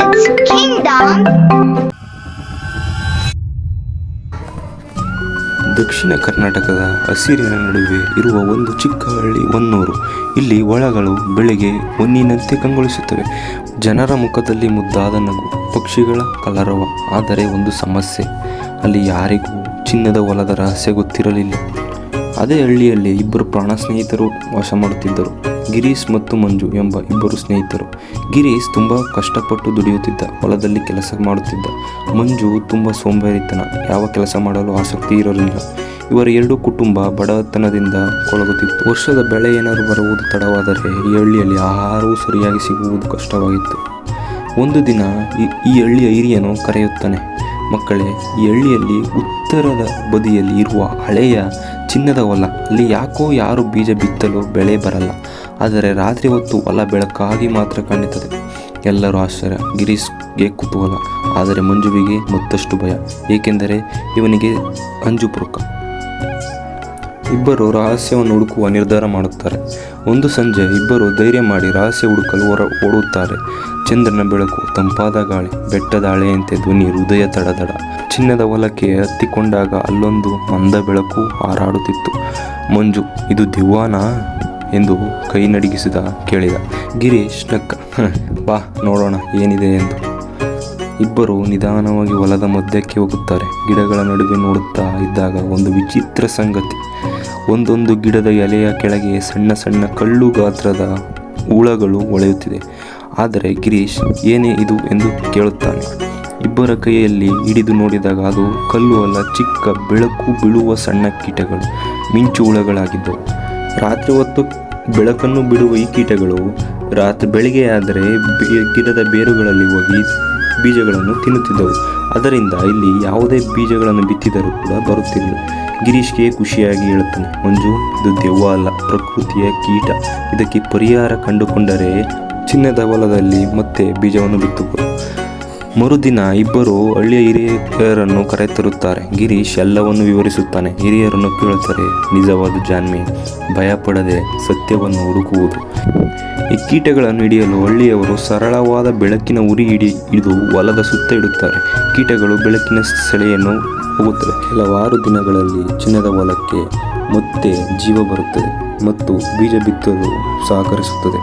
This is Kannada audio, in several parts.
Kids Kingdom. ದಕ್ಷಿಣ ಕರ್ನಾಟಕದ ಹಸಿರಿನ ನಡುವೆ ಇರುವ ಒಂದು ಚಿಕ್ಕ ಹಳ್ಳಿ ಹೊನ್ನೂರು. ಇಲ್ಲಿ ಹೊಳಗಳು ಬೆಳಗ್ಗೆ ಹೊನ್ನಿನಂತೆ ಕಂಗೊಳಿಸುತ್ತವೆ. ಜನರ ಮುಖದಲ್ಲಿ ಮುದ್ದಾದ ನಗು, ಪಕ್ಷಿಗಳ ಕಲರವ. ಆದರೆ ಒಂದು ಸಮಸ್ಯೆ, ಅಲ್ಲಿ ಯಾರಿಗೂ ಚಿನ್ನದ ಹೊಲದ ರಹಸ್ಯ ಗೊತ್ತಿರಲಿಲ್ಲ. ಅದೇ ಹಳ್ಳಿಯಲ್ಲಿ ಇಬ್ಬರು ಪ್ರಾಣ ಸ್ನೇಹಿತರು ವಾಸ ಮಾಡುತ್ತಿದ್ದರು. ಗಿರೀಶ್ ಮತ್ತು ಮಂಜು ಎಂಬ ಇಬ್ಬರು ಸ್ನೇಹಿತರು. ಗಿರೀಶ್ ತುಂಬ ಕಷ್ಟಪಟ್ಟು ದುಡಿಯುತ್ತಿದ್ದ, ಹೊಲದಲ್ಲಿ ಕೆಲಸ ಮಾಡುತ್ತಿದ್ದ. ಮಂಜು ತುಂಬ ಸೋಂಬೇರಿತನ, ಯಾವ ಕೆಲಸ ಮಾಡಲು ಆಸಕ್ತಿ ಇರಲಿಲ್ಲ. ಇವರ ಎರಡೂ ಕುಟುಂಬ ಬಡತನದಿಂದ ಕೊಳಗುತ್ತಿತ್ತು. ವರ್ಷದ ಬೆಳೆ ಏನಾದರೂ ಬರುವುದು ತಡವಾದರೆ ಈ ಹಳ್ಳಿಯಲ್ಲಿ ಆಹಾರವೂ ಸರಿಯಾಗಿ ಸಿಗುವುದು ಕಷ್ಟವಾಗಿತ್ತು. ಒಂದು ದಿನ ಈ ಹಳ್ಳಿಯ ಹಿರಿಯನು ಕರೆಯುತ್ತಾನೆ, ಮಕ್ಕಳೇ, ಈ ಹಳ್ಳಿಯಲ್ಲಿ ಉತ್ತರದ ಬದಿಯಲ್ಲಿ ಇರುವ ಹಳೆಯ ಚಿನ್ನದ ಹೊಲ, ಅಲ್ಲಿ ಯಾಕೋ ಯಾರು ಬೀಜ ಬಿತ್ತಲು ಬೆಳೆ ಬರಲ್ಲ. ಆದರೆ ರಾತ್ರಿ ಹೊತ್ತು ಹೊಲ ಬೆಳಕಾಗಿ ಮಾತ್ರ ಕಾಣುತ್ತದೆ. ಎಲ್ಲರೂ ಆಶ್ಚರ್ಯ, ಗಿರೀಶ್ಗೆ ಕುತೂಹಲ, ಆದರೆ ಮಂಜುವಿಗೆ ಮತ್ತಷ್ಟು ಭಯ, ಏಕೆಂದರೆ ಇವನಿಗೆ ಅಂಜುಪುರುಕ. ಇಬ್ಬರು ರಹಸ್ಯವನ್ನು ಹುಡುಕುವ ನಿರ್ಧಾರ ಮಾಡುತ್ತಾರೆ. ಒಂದು ಸಂಜೆ ಇಬ್ಬರು ಧೈರ್ಯ ಮಾಡಿ ರಹಸ್ಯ ಹುಡುಕಲು ಓಡುತ್ತಾರೆ. ಚಂದ್ರನ ಬೆಳಕು, ತಂಪಾದ ಗಾಳಿ, ಬೆಟ್ಟದ ಹಳೆಯಂತೆ ಧ್ವನಿ, ಹೃದಯ ತಡದಡ. ಚಿನ್ನದ ಹೊಲಕ್ಕೆ ಹತ್ತಿಕೊಂಡಾಗ ಅಲ್ಲೊಂದು ಮಂದ ಬೆಳಕು ಹಾರಾಡುತ್ತಿತ್ತು. ಮಂಜು, ಇದು ದಿವ್ವಾನಾ ಎಂದು ಕೈ ನಡಿಗಿಸಿದ ಕೇಳಿದ. ಗಿರೀಶ್ ನಕ್ಕ, ಬಾ ನೋಡೋಣ ಏನಿದೆ ಎಂದು. ಇಬ್ಬರು ನಿಧಾನವಾಗಿ ಹೊಲದ ಮಧ್ಯಕ್ಕೆ ಹೋಗುತ್ತಾರೆ. ಗಿಡಗಳ ನಡುವೆ ನೋಡುತ್ತಾ ಇದ್ದಾಗ ಒಂದು ವಿಚಿತ್ರ ಸಂಗತಿ. ಒಂದೊಂದು ಗಿಡದ ಎಲೆಯ ಕೆಳಗೆ ಸಣ್ಣ ಸಣ್ಣ ಕಳ್ಳು ಗಾತ್ರದ ಹುಳಗಳು ಹೊಳೆಯುತ್ತಿದೆ. ಆದರೆ ಗಿರೀಶ್ ಏನೇ ಇದು ಎಂದು ಕೇಳುತ್ತಾನೆ. ಇಬ್ಬರ ಕೈಯಲ್ಲಿ ಹಿಡಿದು ನೋಡಿದಾಗ ಅದು ಕಲ್ಲು ಅಲ್ಲ, ಚಿಕ್ಕ ಬೆಳಕು ಬೀಳುವ ಸಣ್ಣ ಕೀಟಗಳು, ಮಿಂಚು ಹುಳಗಳಾಗಿದ್ದವು. ರಾತ್ರಿ ಹೊತ್ತು ಬೆಳಕನ್ನು ಬಿಡುವ ಈ ಕೀಟಗಳು ಬೆಳಿಗ್ಗೆ ಆದರೆ ಗಿಡದ ಬೇರುಗಳಲ್ಲಿ ಹೋಗಿ ಬೀಜಗಳನ್ನು ತಿನ್ನುತ್ತಿದ್ದವು. ಅದರಿಂದ ಇಲ್ಲಿ ಯಾವುದೇ ಬೀಜಗಳನ್ನು ಬಿತ್ತಿದರೂ ಕೂಡ ಬರುತ್ತಿರಲಿಲ್ಲ. ಗಿರೀಶ್ಗೆ ಖುಷಿಯಾಗಿ ಹೇಳುತ್ತಾನೆ, ಮಂಜು, ಇದು ದೆವ್ವ ಅಲ್ಲ, ಪ್ರಕೃತಿಯ ಕೀಟ. ಇದಕ್ಕೆ ಪರಿಹಾರ ಕಂಡುಕೊಂಡರೆ ಚಿನ್ನದ ಹೊಲದಲ್ಲಿ ಮತ್ತೆ ಬೀಜವನ್ನು ಬಿತ್ತುವುದು. ಮರುದಿನ ಇಬ್ಬರು ಹಳ್ಳಿಯ ಹಿರಿಯರನ್ನು ಕರೆತರುತ್ತಾರೆ. ಗಿರೀಶ್ ಎಲ್ಲವನ್ನು ವಿವರಿಸುತ್ತಾನೆ. ಹಿರಿಯರನ್ನು ಕೇಳುತ್ತಾರೆ, ನಿಜವಾದ ಜಾಣ್ಮೆ, ಭಯಪಡದೆ ಸತ್ಯವನ್ನು ಹುಡುಕುವುದು. ಈ ಕೀಟಗಳನ್ನು ಹಿಡಿಯಲು ಹಳ್ಳಿಯವರು ಸರಳವಾದ ಬೆಳಕಿನ ಉರಿ ಹಿಡಿದು ಹೊಲದ ಸುತ್ತ ಇಡುತ್ತಾರೆ. ಕೀಟಗಳು ಬೆಳಕಿನ ಸೆಳೆಯನ್ನು ಹೋಗುತ್ತವೆ. ಕೆಲವಾರು ದಿನಗಳಲ್ಲಿ ಚಿನ್ನದ ಹೊಲಕ್ಕೆ ಮತ್ತೆ ಜೀವ ಬರುತ್ತದೆ ಮತ್ತು ಬೀಜ ಬಿತ್ತಲು ಸಹಕರಿಸುತ್ತದೆ.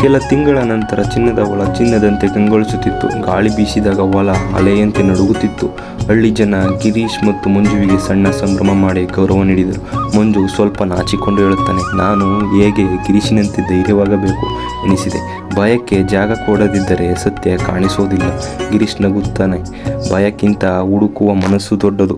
ಕೆಲ ತಿಂಗಳ ನಂತರ ಚಿನ್ನದ ಹೊಲ ಚಿನ್ನದಂತೆ ಕಂಗೊಳಿಸುತ್ತಿತ್ತು. ಗಾಳಿ ಬೀಸಿದಾಗ ಹೊಲ ಅಲೆಯಂತೆ ನಡುಗುತ್ತಿತ್ತು. ಹಳ್ಳಿ ಜನ ಗಿರೀಶ್ ಮತ್ತು ಮಂಜುವಿಗೆ ಸಣ್ಣ ಸಂಭ್ರಮ ಮಾಡಿ ಗೌರವ ನೀಡಿದರು. ಮಂಜು ಸ್ವಲ್ಪ ನಾಚಿಕೊಂಡು ಹೇಳುತ್ತಾನೆ, ನಾನು ಹೇಗೆ ಗಿರೀಶಿನಂತೆ ಧೈರ್ಯವಾಗಬೇಕು ಎನಿಸಿದೆ. ಭಯಕ್ಕೆ ಜಾಗ ಕೊಡದಿದ್ದರೆ ಸತ್ಯ ಕಾಣಿಸೋದಿಲ್ಲ. ಗಿರೀಶ್ ನಗುತ್ತಾನೆ, ಭಯಕ್ಕಿಂತ ಹುಡುಕುವ ಮನಸ್ಸು ದೊಡ್ಡದು.